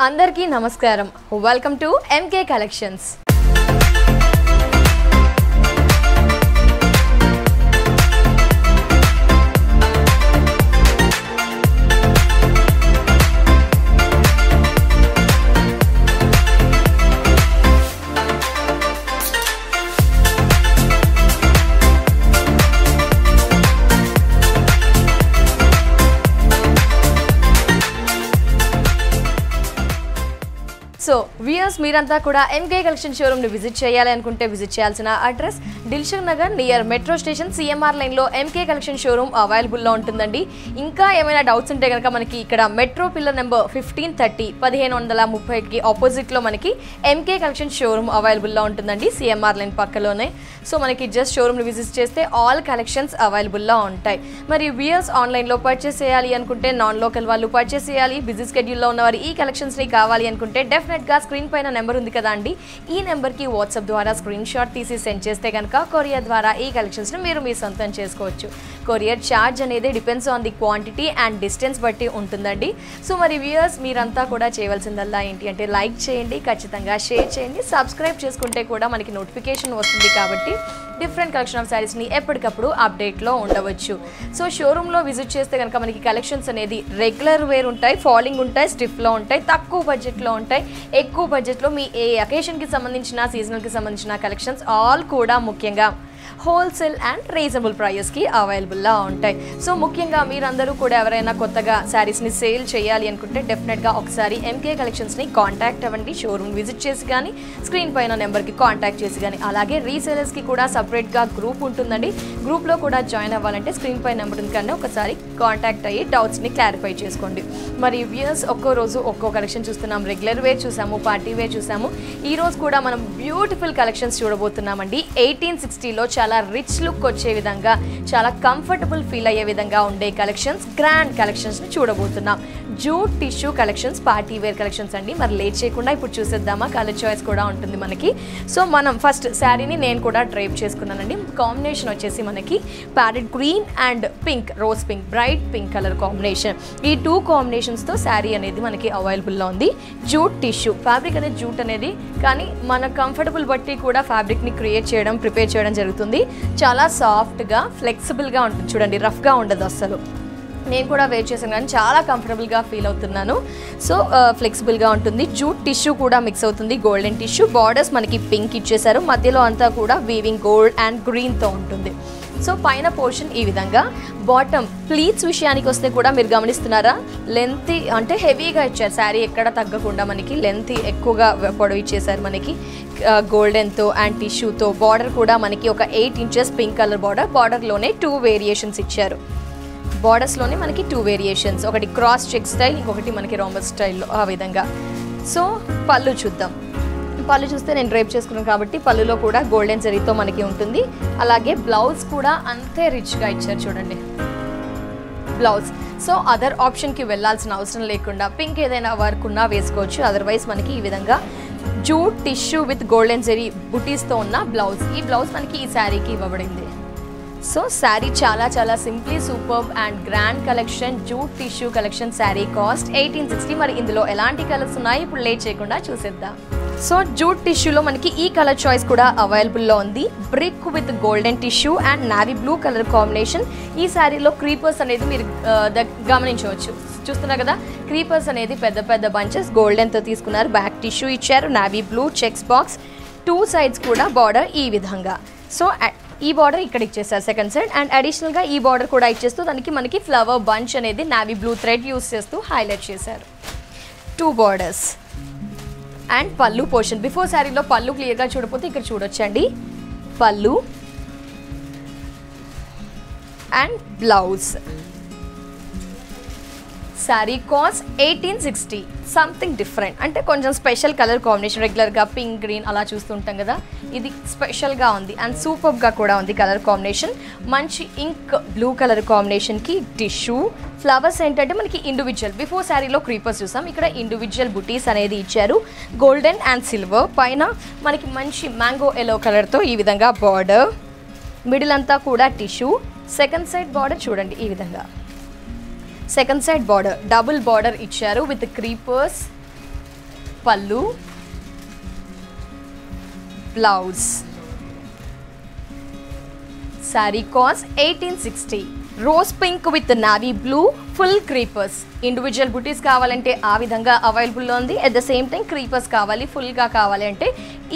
అందరికీ నమస్కారం. Welcome to MK collections. So viewers మీరంతా కూడా ఎంకే కలెక్షన్ షోరూమ్ని విజిట్ చేయాలి అనుకుంటే విజిట్ చేయాల్సిన address Dilsukh Nagar near metro station CMR లైన్లో ఎంకే కలెక్షన్ షోరూమ్ అవైలబుల్లో ఉంటుందండి. ఇంకా ఏమైనా డౌట్స్ ఉంటే కనుక మనకి ఇక్కడ మెట్రో పిల్లర్ నెంబర్ 1530 1530కి ఆపోజిట్లో మనకి ఎంకే కలెక్షన్ షోరూమ్ అవైలబుల్లో ఉంటుందండి, సిఎంఆర్ లైన్ పక్కలోనే. సో మనకి జస్ట్ షోరూమ్ని విజిట్ చేస్తే ఆల్ కలెక్షన్స్ అవైలబుల్లో ఉంటాయి. మరి వ్యూయర్స్ ఆన్లైన్లో పర్చేస్ చేయాలి అనుకుంటే, నాన్ లోకల్ వాళ్ళు పర్చేస్ చేయాలి, బిజీ స్కెడ్యూల్లో ఉన్నవారు ఈ కలెక్షన్స్ని కావాలి అనుకుంటే డెఫినెట్గా స్క్రీన్ పైన నెంబర్ ఉంది కదా అండి, ఈ నెంబర్కి వాట్సాప్ ద్వారా స్క్రీన్ షాట్ తీసి సెండ్ చేస్తే కనుక కొరియర్ ద్వారా ఈ కలెక్షన్స్ని మీరు మీ సొంతం చేసుకోవచ్చు. కొరియర్ ఛార్జ్ అనేది depends on the quantity and distance బట్టి ఉంటుందండి. సో మరి వ్యూయర్స్ మీరంతా కూడా చేయవలసిందల్లా ఏంటి అంటే లైక్ చేయండి, ఖచ్చితంగా షేర్ చేయండి, సబ్స్క్రైబ్ చేసుకుంటే కూడా మనకి నోటిఫికేషన్ వస్తుంది కాబట్టి డిఫరెంట్ కలెక్షన్ ఆఫ్ శారీస్ని ఎప్పటికప్పుడు అప్డేట్లో ఉండవచ్చు. సో షోరూంలో విజిట్ చేస్తే కనుక మనకి కలెక్షన్స్ అనేది రెగ్యులర్ వేర్ ఉంటాయి, ఫాలింగ్ ఉంటాయి, స్టిఫ్లో ఉంటాయి, తక్కువ బడ్జెట్లో ఉంటాయి, ఎక్కువ బడ్జెట్లో మీ ఏ అకేషన్కి సంబంధించిన సీజనల్కి సంబంధించిన కలెక్షన్స్ ఆల్ కూడా ముఖ్యంగా హోల్సేల్ అండ్ రీజనబుల్ ప్రైజెస్కి అవైలబుల్గా ఉంటాయి. సో ముఖ్యంగా మీరందరూ కూడా ఎవరైనా కొత్తగా శారీస్ని సేల్ చేయాలి అనుకుంటే డెఫినెట్గా ఒకసారి ఎంకే కలెక్షన్స్ని కాంటాక్ట్ అవ్వండి. షోరూమ్ విజిట్ చేసి కానీ స్క్రీన్ పైన నెంబర్కి కాంటాక్ట్ చేసి కానీ, అలాగే రీసేలర్స్కి కూడా సపరేట్గా గ్రూప్ ఉంటుందండి. గ్రూప్లో కూడా జాయిన్ అవ్వాలంటే స్క్రీన్ పై నెంబర్ ఉంది కానీ ఒకసారి కాంటాక్ట్ అయ్యి డౌట్స్ని క్లారిఫై చేసుకోండి. మరి వ్యూయర్స్ ఒక్కో రోజు ఒక్కో కలెక్షన్ చూస్తున్నాం. రెగ్యులర్ వేర్ చూసాము, పార్టీ వేర్ చూసాము. ఈ రోజు కూడా మనం బ్యూటిఫుల్ కలెక్షన్స్ చూడబోతున్నామండి. 1860లో చాలా రిచ్ లుక్ వచ్చే విధంగా, చాలా కంఫర్టబుల్ ఫీల్ అయ్యే విధంగా ఉండే కలెక్షన్స్, గ్రాండ్ కలెక్షన్స్ని చూడబోతున్నాం. Jute tissue collections, party wear collections అండి. మరి లేట్ చేయకుండా ఇప్పుడు చూసేద్దామా, కలర్ చాయిస్ కూడా ఉంటుంది మనకి. సో మనం ఫస్ట్ శారీని నేను కూడా డ్రైప్ చేసుకున్నానండి. కాంబినేషన్ వచ్చేసి మనకి parrot green and pink, rose pink, bright pink colour combination. ఈ టూ కాంబినేషన్స్తో శారీ అనేది మనకి అవైలబుల్లో ఉంది. జూట్ టిష్యూ ఫ్యాబ్రిక్ అనేది జూట్ అనేది, కానీ మన కంఫర్టబుల్ బట్టి కూడా ఫ్యాబ్రిక్ని ప్రిపేర్ చేయడం జరుగుతుంది. చాలా సాఫ్ట్గా ఫ్లెక్సిబుల్గా ఉంటుంది చూడండి, రఫ్గా ఉండదు అస్సలు. నేను కూడా వేర్ చేశాను కానీ చాలా కంఫర్టబుల్గా ఫీల్ అవుతున్నాను. సో ఫ్లెక్సిబుల్గా ఉంటుంది. జూట్ టిష్యూ కూడా మిక్స్ అవుతుంది, గోల్డెన్ టిష్యూ. బార్డర్స్ మనకి పింక్ ఇచ్చేసారు, మధ్యలో అంతా కూడా వీవింగ్ గోల్డ్ అండ్ గ్రీన్తో ఉంటుంది. సో పైన పోర్షన్ ఈ విధంగా. బాటమ్ ప్లీట్స్ విషయానికి వస్తే కూడా మీరు గమనిస్తున్నారా, లెంత్ అంటే హెవీగా ఇచ్చారు. శారీ ఎక్కడ తగ్గకుండా మనకి లెంత్ ఎక్కువగా పొడవు ఇచ్చేసారు మనకి గోల్డెన్తో అండ్ టిష్యూతో. బార్డర్ కూడా మనకి ఒక 8 ఇంచెస్ పింక్ కలర్ బార్డర్. బార్డర్లోనే 2 వేరియేషన్స్ ఇచ్చారు. బార్డర్స్లోనే మనకి 2 వేరియేషన్స్, ఒకటి క్రాస్ చెక్ స్టైల్, ఇంకొకటి మనకి రాంబర్ స్టైల్లో ఆ విధంగా. సో పళ్ళు చూద్దాం. పళ్ళు చూస్తే నేను డ్రైప్ చేసుకున్నాను కాబట్టి పళ్ళులో కూడా గోల్డెన్ జరీతో మనకి ఉంటుంది. అలాగే బ్లౌజ్ కూడా అంతే రిచ్గా ఇచ్చారు చూడండి బ్లౌజ్. సో అదర్ ఆప్షన్కి వెళ్ళాల్సిన అవసరం లేకుండా పింక్ ఏదైనా వర్క్ ఉన్నా వేసుకోవచ్చు. అదర్వైజ్ మనకి ఈ విధంగా jute tissue with golden zari బుటీస్తో ఉన్న బ్లౌజ్. ఈ బ్లౌజ్ మనకి ఈ శారీకి ఇవ్వబడింది. సో శారీ చాలా చాలా simply superb and grand collection, jute tissue collection. Sari cost 1860. మరి ఇందులో ఎలాంటి కలర్స్ ఉన్నాయి ఇప్పుడు లేట్ చేయకుండా చూసేద్దాం. సో జూట్ టిష్యూలో మనకి ఈ కలర్ చాయిస్ కూడా అవైలబుల్లో ఉంది. Brick with golden tissue and navy blue colour combination. ఈ శారీలో క్రీపర్స్ అనేది మీరు గమనించవచ్చు, చూస్తున్నారు కదా. క్రీపర్స్ అనేది పెద్ద పెద్ద బంచెస్ గోల్డెన్తో తీసుకున్నారు. బ్యాక్ టిష్యూ ఇచ్చారు, navy blue checks box, 2 sides కూడా బార్డర్ ఈ విధంగా. సో ఈ బార్డర్ ఇక్కడ ఇచ్చేసారు సెకండ్ సైడ్, అండ్ అడిషనల్గా ఈ బార్డర్ కూడా ఇచ్చేస్తూ దానికి మనకి ఫ్లవర్ బంచ్ అనేది నావీ బ్లూ థ్రెడ్ యూస్ చేస్తూ హైలైట్ చేశారు. 2 బార్డర్స్ అండ్ పళ్ళు పోర్షన్. బిఫోర్ శారీలో పళ్ళు క్లియర్గా చూడకపోతే ఇక్కడ చూడొచ్చండి. పళ్ళు and blouse. Sari cost 1860. Something different అంటే కొంచెం స్పెషల్ కలర్ కాంబినేషన్. రెగ్యులర్గా పింక్ గ్రీన్ అలా చూస్తుంటాం కదా, ఇది స్పెషల్గా ఉంది అండ్ సూపర్గా కూడా ఉంది కలర్ కాంబినేషన్. మంచి ఇంక్ బ్లూ కలర్ కాంబినేషన్కి టిష్యూ ఫ్లవర్స్ ఏంటంటే మనకి ఇండివిజువల్. బిఫోర్ శారీలో క్రీపర్స్ చూసాం, ఇక్కడ ఇండివిజువల్ బుటీస్ అనేది ఇచ్చారు. Golden and silver. పైన మనకి మంచి మ్యాంగో ఎల్లో కలర్తో ఈ విధంగా బార్డర్. మిడిల్ అంతా కూడా టిష్యూ. సెకండ్ సైడ్ బార్డర్ చూడండి ఈ విధంగా. Second side border double border ఇచ్చారు విత్ క్రీపర్స్ పళ్ళు, blouse. Sari cost 1860. Rose pink with navy blue, full creepers. Individual బుటీస్ కావాలంటే ఆ విధంగా అవైలబుల్లో ఉంది. At the same time creepers కావాలి, ఫుల్గా కావాలి అంటే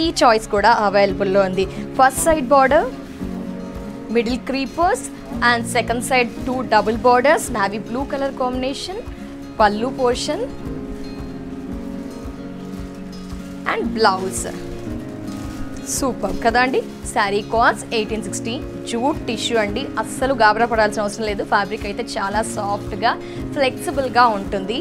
ఈ చాయిస్ కూడా అవైలబుల్లో ఉంది. First side border, middle creepers and second side 2 double borders, navy blue colour combination. పల్లు పోర్షన్ అండ్ బ్లౌజ్. సూపర్ కదా అండి. శారీ కాస్ట్ 1860. జూట్ టిష్యూ అండి, అస్సలు గాబరా పడాల్సిన అవసరం లేదు. ఫ్యాబ్రిక్ అయితే చాలా సాఫ్ట్గా ఫ్లెక్సిబుల్గా ఉంటుంది.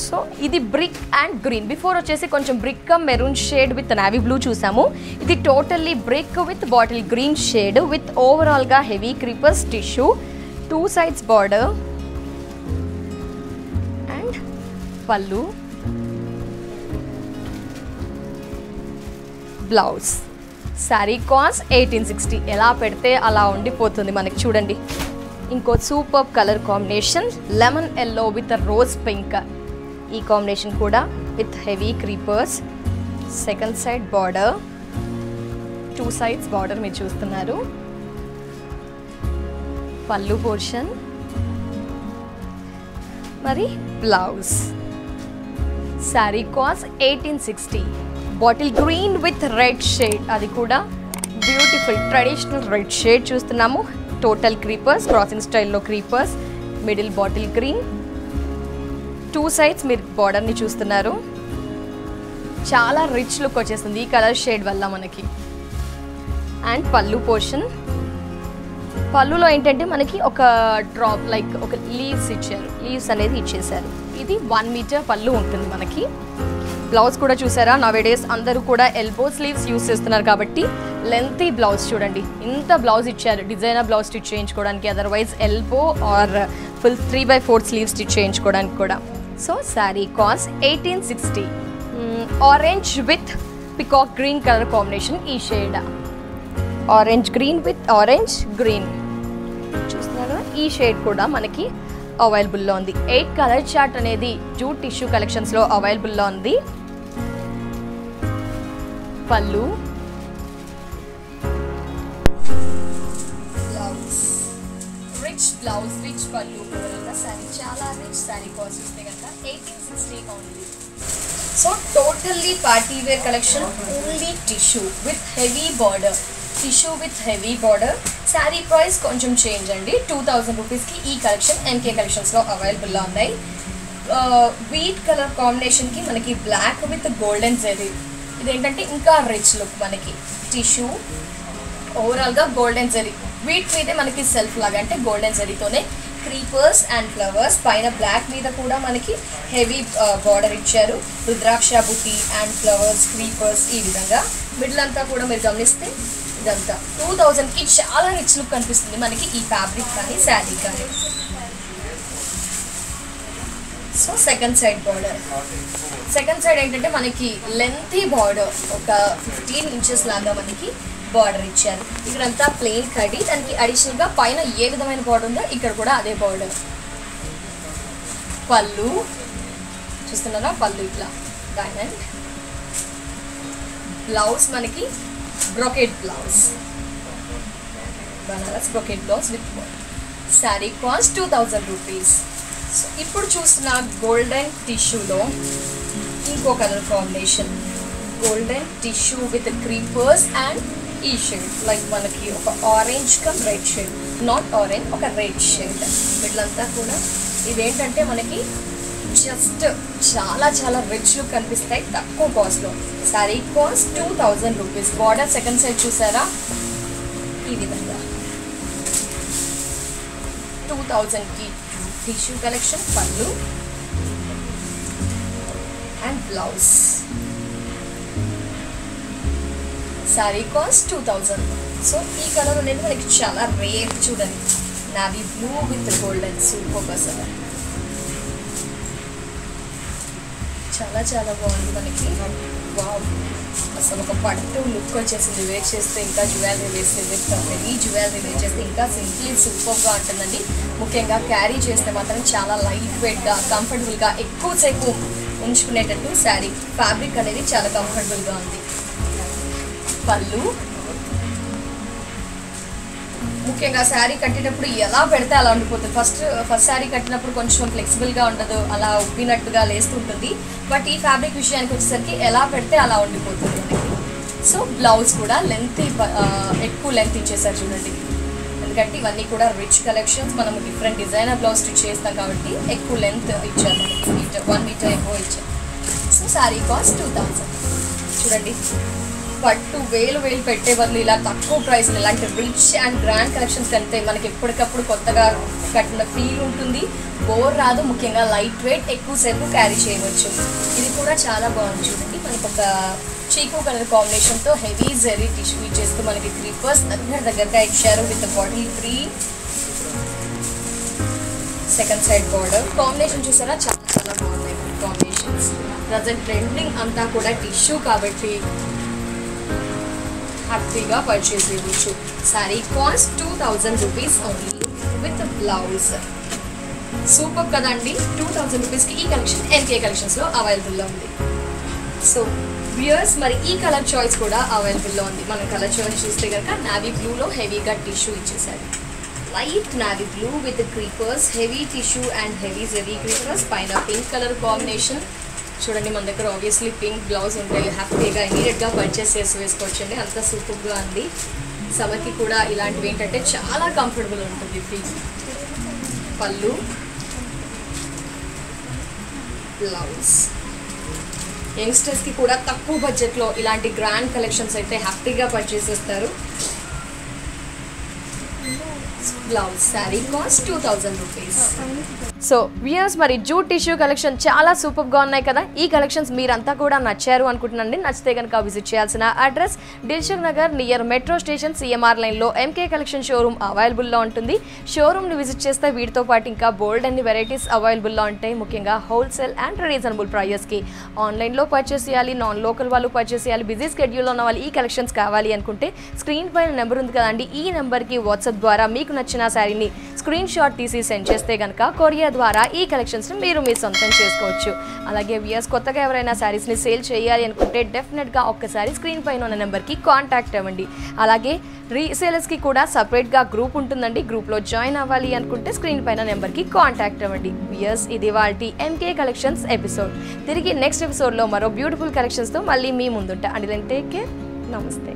సో ఇది బ్రిక్ అండ్ గ్రీన్. బిఫోర్ వచ్చేసి కొంచెం brick maroon shade with navy blue చూసాము. ఇది totally brick with bottle green shade with ఓవరాల్గా heavy creepers tissue, 2 sides border and pallu, blouse. Sari cost 1860. ఎలా పెడితే అలా ఉండిపోతుంది మనకి. చూడండి, ఇంకో super colour combination lemon yellow with rose pink. ఈ కాంబినేషన్ కూడా with heavy creepers, second side border, 2 sides border మీరు చూస్తున్నారు. పల్లు పోర్షన్ మరి blouse. Sari cost 1860. Bottle green with red shade, అది కూడా బ్యూటిఫుల్ ట్రెడిషనల్ రెడ్ షేడ్ చూస్తున్నాము. టోటల్ క్రీపర్స్, క్రాసింగ్ స్టైల్లో creepers, middle bottle green, 2 sides మీరు బార్డర్ని చూస్తున్నారు. చాలా రిచ్ లుక్ వచ్చేస్తుంది ఈ కలర్ షేడ్ వల్ల మనకి. అండ్ పల్లు పోర్షన్, పళ్ళులో ఏంటంటే మనకి ఒక డ్రాప్ లైక్ ఒక లీవ్స్ ఇచ్చారు, లీవ్స్ అనేది ఇచ్చేసారు. ఇది 1 మీటర్ పళ్ళు ఉంటుంది మనకి. బ్లౌజ్ కూడా చూసారా, నవేడేస్ అందరూ కూడా ఎల్బో స్లీవ్స్ యూస్ చేస్తున్నారు కాబట్టి లెంతీ బ్లౌజ్ చూడండి. ఇంత బ్లౌజ్ ఇచ్చారు డిజైనర్ బ్లౌజ్ స్టిచ్ చేయించుకోవడానికి, otherwise elbow or full 3/4 sleeve stitch చేయించుకోవడానికి కూడా. So sari cost 1860. Orange with peacock green colour combination. ఈ shade orange green with orange green చూస్తున్నారు. ఈ షేడ్ కూడా మనకి అవైలబుల్లో ఉంది. 8 కలర్ చార్ట్ అనేది జూట్ టిష్యూ కలెక్షన్స్లో అవైలబుల్లో ఉంది. పళ్ళు, బ్లౌజ్, రిచ్ బ్లౌజ్, రిచ్ పళ్ళు. శారీ చాలా రిచ్. శారీ కాస్ట్ చూస్తే కనుక 1860 only. So totally party wear collection, only tissue with heavy border, tissue with heavy border. Sari price కొంచెం చేంజ్ అండి. 2000 రూపీస్కి ఈ కలెక్షన్ ఎంకే కలెక్షన్స్లో అవైలబుల్లో ఉన్నాయి. వీట్ కలర్ కాంబినేషన్కి మనకి బ్లాక్ విత్ గోల్డెన్ జరీ. ఇదేంటంటే ఇంకా రిచ్ లుక్ మనకి. టిష్యూ ఓవరాల్గా గోల్డెన్ జరీ, వీట్ మీదే మనకి సెల్ఫ్ లాగా అంటే గోల్డెన్ జరీతోనే క్రీపర్స్ అండ్ ఫ్లవర్స్. పైన బ్లాక్ మీద కూడా మనకి హెవీ బార్డర్ ఇచ్చారు. రుద్రాక్ష బుట్టి అండ్ ఫ్లవర్స్, క్రీపర్స్ ఈ విధంగా. మిడిల్ అంతా కూడా మీరు గమనిస్తే ఇదంతా 2000కి చాలా రిచ్ లుక్ కనిపిస్తుంది మనకి ఈ ఫ్యాబ్రిక్ కానీ శారీ కానీ. So second side border, second side ఏంటంటే మనకి లెంతీ బార్డర్, ఒక 15 inches లాగా మనకి బార్డర్ ఇచ్చారు. ఇక్కడంతా ప్లెయిన్ కడి, దానికి అడిషనల్గా పైన ఏ విధమైన బార్డర్ ఉందో ఇక్కడ కూడా అదే బార్డర్. పళ్ళు చూస్తున్నారా, పళ్ళు ఇట్లా డైమండ్. బ్లౌజ్ మనకి brocade blouse, Banaras brocade blouse with sari cost 2000 rupees. So ఇప్పుడు చూసిన గోల్డెన్ టిష్యూలో ఇంకో colour combination, golden tissue with creepers and ఈ షేడ్ లైక్ మనకి ఒక orange come red shade, not orange, ఒక రెడ్ షేడ్ మిడిల్ అంతా కూడా. ఇదేంటంటే మనకి జస్ట్ చాలా చాలా రిచ్ లుక్ కనిపిస్తాయి తక్కువ కాస్ట్లో. Sari cost 2000 rupees. Border second side చూసారా ఈ విధంగా 2000కి టిష్యూ కలెక్షన్. పళ్ళు and blouse. Sari cost 2000. So ఈ కలర్ అనేది మనకి చాలా రేర్. చూడండి, navy blue with golden, super అసలు చాలా చాలా బాగుంది మనకి. వావ్, అసలు ఒక పట్టు లుక్ వచ్చేసింది. వేర్ చేస్తే ఇంకా జ్యువెలరీ వేస్తే విత్ హెవీ జ్యువెలరీ వేర్ చేస్తే ఇంకా సింప్లీ సూపర్గా ఉంటుందండి. ముఖ్యంగా క్యారీ చేస్తే మాత్రం చాలా లైట్ వెయిట్గా కంఫర్టబుల్గా ఎక్కువసేపు ఉంచుకునేటట్టు శారీ ఫ్యాబ్రిక్ అనేది చాలా కంఫర్టబుల్గా ఉంది. పళ్ళు ముఖ్యంగా శారీ కట్టినప్పుడు ఎలా పెడితే అలా ఉండిపోతుంది. ఫస్ట్ శారీ కట్టినప్పుడు కొంచెం ఫ్లెక్సిబుల్గా ఉండదు, అలా ఉబ్బినట్టుగా లేస్తుంటుంది. బట్ ఈ ఫ్యాబ్రిక్ విషయానికి వచ్చేసరికి ఎలా పెడితే అలా ఉండిపోతుంది. సో బ్లౌజ్ కూడా ఎక్కువ లెంత్ ఇచ్చేసారు చూడండి. ఎందుకంటే ఇవన్నీ కూడా రిచ్ కలెక్షన్స్, మనము డిఫరెంట్ డిజైనర్ బ్లౌజ్ స్టిచ్ చేస్తాం కాబట్టి ఎక్కువ లెంత్ ఇచ్చారు మనకి, 1 మీటర్ ఎక్కువ ఇచ్చారు. So sari cost 2000. చూడండి, పట్టు వేలు పెట్టే బదులు ఇలా తక్కువ ప్రైస్లో ఇలాంటి రిచ్ అండ్ గ్రాండ్ కలెక్షన్స్ కంటే మనకి ఎప్పటికప్పుడు కొత్తగా కట్టిన ఫీల్ ఉంటుంది, బోర్ రాదు. ముఖ్యంగా లైట్ వెయిట్, ఎక్కువసేపు క్యారీ చేయవచ్చు. ఇది కూడా చాలా బాగుంది చూడండి. మనకు ఒక చీకు కలర్ కాంబినేషన్తో హెవీ జెరీ టిష్యూ ఇచ్చేస్తూ మనకి క్రీపర్స్ దగ్గరగా ఇచ్చారు with bottle free. Second side border combination చూసారా, చాలా బాగున్నాయి కాంబినేషన్స్. ప్రజెంట్ ట్రెండింగ్ అంతా కూడా టిష్యూ కాబట్టి హ్యాపీగా పర్చేస్ చేయవచ్చు. Sari cost 2000 rupees only with blouse. Super కదండి. 2000 రూపీస్కి ఈ కలెక్షన్ ఎంకే కలెక్షన్స్లో అవైలబుల్లో ఉంది. సో వ్యూయర్స్, మరి ఈ కలర్ చాయిస్ కూడా అవైలబుల్లో ఉంది. మనం కలర్ చాయిస్ చూస్తే కనుక నావీ బ్లూలో హెవీగా టిష్యూ ఇచ్చేసారు. Light navy blue with creepers, heavy tissue and heavy zari creepers, పైన పింక్ కలర్ కాంబినేషన్. చూడండి, మన దగ్గర ఆబ్వియస్లీ పింక్ బ్లౌజ్ ఉంటాయి, హ్యాపీగా ఇమీడియట్గా పర్చేస్ చేసి వేసుకోవచ్చండి. అంత సూపర్గా ఉంది. సమ్మర్కి కూడా ఇలాంటివి ఏంటంటే చాలా కంఫర్టబుల్ ఉంటుంది ఫీల్. పళ్ళు, బ్లౌజ్. యంగ్స్టర్స్కి కూడా తక్కువ బడ్జెట్లో ఇలాంటి గ్రాండ్ కలెక్షన్స్ అయితే హ్యాపీగా పర్చేస్ చేస్తారు. Blouse. Sari cost 2000 rupees. So viewers, మరి జూట్ టిష్యూ కలెక్షన్ చాలా సూపర్గా ఉన్నాయి కదా. ఈ కలెక్షన్స్ మీరంతా కూడా నచ్చారు అనుకుంటున్నాండి. నచ్చితే కనుక విజిట్ చేయాల్సిన address Dilsukh Nagar near metro station CMR లైన్లో ఎంకే కలెక్షన్ షోరూమ్ అవైలబుల్లో ఉంటుంది. షోరూమ్ని విజిట్ చేస్తే వీటితో పాటు ఇంకా బోల్డ్ అన్ని వెరైటీస్ అవైలబుల్లో ఉంటాయి. ముఖ్యంగా హోల్సేల్ అండ్ రీజనబుల్ ప్రైజెస్కి. ఆన్లైన్లో పర్చేస్ చేయాలి, నాన్ లోకల్ వాళ్ళు పర్చేస్ చేయాలి, బిజీ స్కెడ్యూల్లో ఉన్న వాళ్ళు ఈ కలెక్షన్స్ కావాలి అనుకుంటే స్క్రీన్ పైన నెంబర్ ఉంది కదండి, ఈ నెంబర్కి వాట్సాప్ ద్వారా మీకు నచ్చిన శారీని స్క్రీన్ షాట్ తీసి సెండ్ చేస్తే కనుక కొరియర్ ద్వారా ఈ కలెక్షన్స్ని మీరు మీ సొంతం చేసుకోవచ్చు. అలాగే వ్యూయర్స్, కొత్తగా ఎవరైనా శారీస్ని సేల్ చేయాలి అనుకుంటే డెఫినెట్గా ఒక్కసారి స్క్రీన్ పైన ఉన్న నెంబర్కి కాంటాక్ట్ అవ్వండి. అలాగే రీసేలర్స్కి కూడా సపరేట్గా గ్రూప్ ఉంటుందండి. గ్రూప్లో జాయిన్ అవ్వాలి అనుకుంటే స్క్రీన్ పైన నెంబర్కి కాంటాక్ట్ అవ్వండి. వ్యూయర్స్, ఇది వాటి ఎంకే కలెక్షన్స్ ఎపిసోడ్. తిరిగి నెక్స్ట్ ఎపిసోడ్లో మరో బ్యూటిఫుల్ కలెక్షన్స్తో మళ్ళీ మీ ముందుంటా. And then take care. నమస్తే.